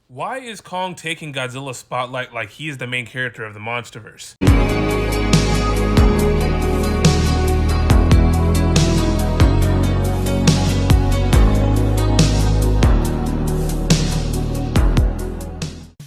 Why is Kong taking Godzilla's spotlight like he is the main character of the MonsterVerse?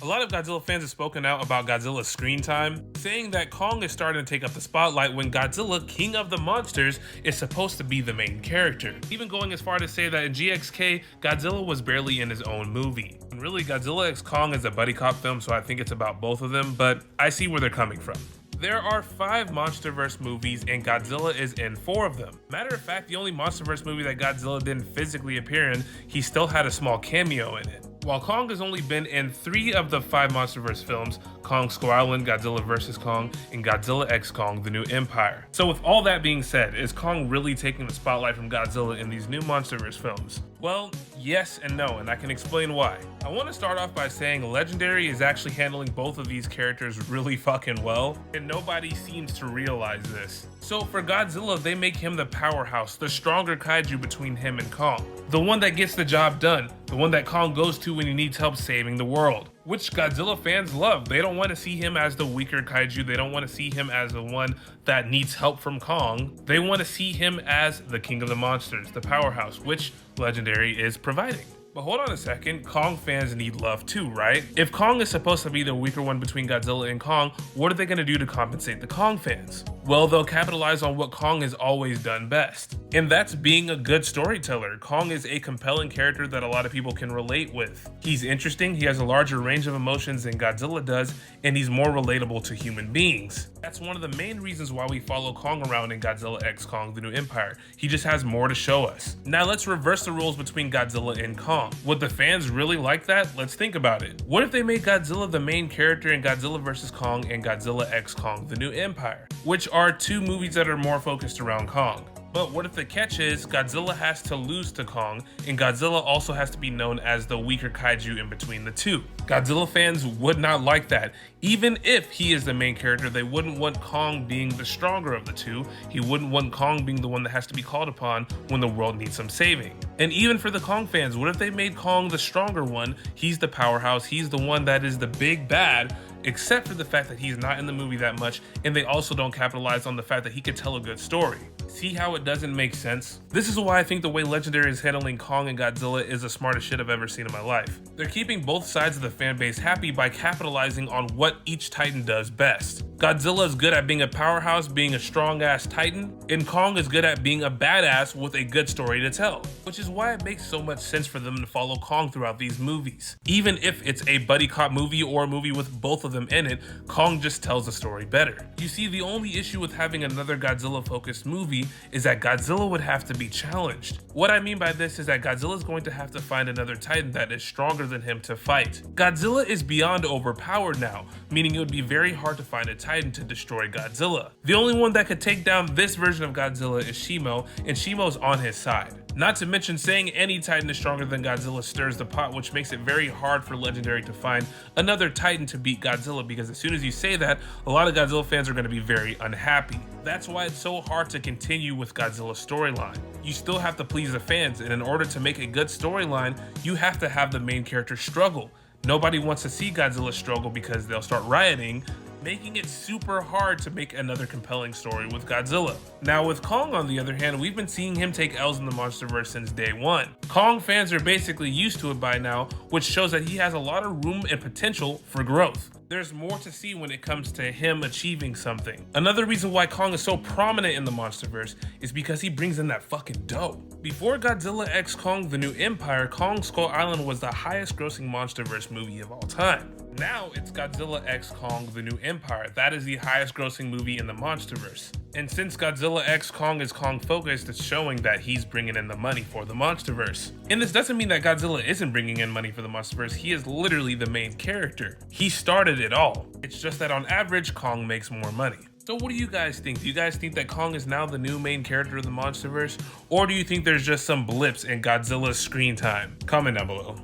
A lot of Godzilla fans have spoken out about Godzilla's screen time, saying that Kong is starting to take up the spotlight when Godzilla, king of the monsters, is supposed to be the main character. Even going as far to say that in GXK, Godzilla was barely in his own movie. And really, Godzilla x Kong is a buddy cop film, so I think it's about both of them, but I see where they're coming from. There are 5 MonsterVerse movies and Godzilla is in 4 of them. Matter of fact, the only MonsterVerse movie that Godzilla didn't physically appear in, he still had a small cameo in it. While Kong has only been in 3 of the 5 MonsterVerse films, Kong Skull Island, Godzilla vs. Kong, and Godzilla x Kong: The New Empire. So with all that being said, is Kong really taking the spotlight from Godzilla in these new MonsterVerse films? Well, yes and no, and I can explain why. I want to start off by saying Legendary is actually handling both of these characters really fucking well, and nobody seems to realize this. So for Godzilla, they make him the powerhouse, the stronger kaiju between him and Kong. The one that gets the job done, the one that Kong goes to when he needs help saving the world. Which Godzilla fans love. They don't want to see him as the weaker kaiju, they don't want to see him as the one that needs help from Kong. They want to see him as the king of the monsters, the powerhouse, which Legendary is providing. But hold on a second, Kong fans need love too, right? If Kong is supposed to be the weaker one between Godzilla and Kong, what are they going to do to compensate the Kong fans? Well, they'll capitalize on what Kong has always done best. And that's being a good storyteller. Kong is a compelling character that a lot of people can relate with. He's interesting, he has a larger range of emotions than Godzilla does, and he's more relatable to human beings. That's one of the main reasons why we follow Kong around in Godzilla x Kong: The New Empire. He just has more to show us. Now let's reverse the roles between Godzilla and Kong. Would the fans really like that? Let's think about it. What if they made Godzilla the main character in Godzilla vs. Kong and Godzilla x Kong: The New Empire, which are 2 movies that are more focused around Kong? But what if the catch is Godzilla has to lose to Kong, and Godzilla also has to be known as the weaker kaiju in between the 2? Godzilla fans would not like that. Even if he is the main character, they wouldn't want Kong being the stronger of the 2. He wouldn't want Kong being the one that has to be called upon when the world needs some saving. And even for the Kong fans, what if they made Kong the stronger one? He's the powerhouse, he's the one that is the big bad, except for the fact that he's not in the movie that much, and they also don't capitalize on the fact that he could tell a good story. See how it doesn't make sense? This is why I think the way Legendary is handling Kong and Godzilla is the smartest shit I've ever seen in my life. They're keeping both sides of the fan base happy by capitalizing on what each Titan does best. Godzilla is good at being a powerhouse, being a strong-ass Titan, and Kong is good at being a badass with a good story to tell. Which is why it makes so much sense for them to follow Kong throughout these movies. Even if it's a buddy cop movie or a movie with both of them in it, Kong just tells the story better. You see, the only issue with having another Godzilla-focused movie is that Godzilla would have to be challenged. What I mean by this is that Godzilla is going to have to find another Titan that is stronger than him to fight. Godzilla is beyond overpowered now, meaning it would be very hard to find a Titan to destroy Godzilla. The only one that could take down this version of Godzilla is Shimo, and Shimo's on his side. Not to mention, saying any Titan is stronger than Godzilla stirs the pot, which makes it very hard for Legendary to find another Titan to beat Godzilla, because as soon as you say that, a lot of Godzilla fans are going to be very unhappy. That's why it's so hard to continue with Godzilla's storyline. You still have to please the fans, and in order to make a good storyline, you have to have the main character struggle. Nobody wants to see Godzilla struggle because they'll start rioting, making it super hard to make another compelling story with Godzilla. Now with Kong, on the other hand, we've been seeing him take L's in the MonsterVerse since day one. Kong fans are basically used to it by now, which shows that he has a lot of room and potential for growth. There's more to see when it comes to him achieving something. Another reason why Kong is so prominent in the MonsterVerse is because he brings in that fucking dough. Before Godzilla x Kong: The New Empire, Kong Skull Island was the highest grossing MonsterVerse movie of all time. Now it's Godzilla x Kong: The New Empire. That is the highest grossing movie in the MonsterVerse. And since Godzilla x Kong is Kong focused, it's showing that he's bringing in the money for the MonsterVerse. And this doesn't mean that Godzilla isn't bringing in money for the MonsterVerse. He is literally the main character. He started it all. It's just that on average, Kong makes more money. So what do you guys think? Do you guys think that Kong is now the new main character of the MonsterVerse? Or do you think there's just some blips in Godzilla's screen time? Comment down below.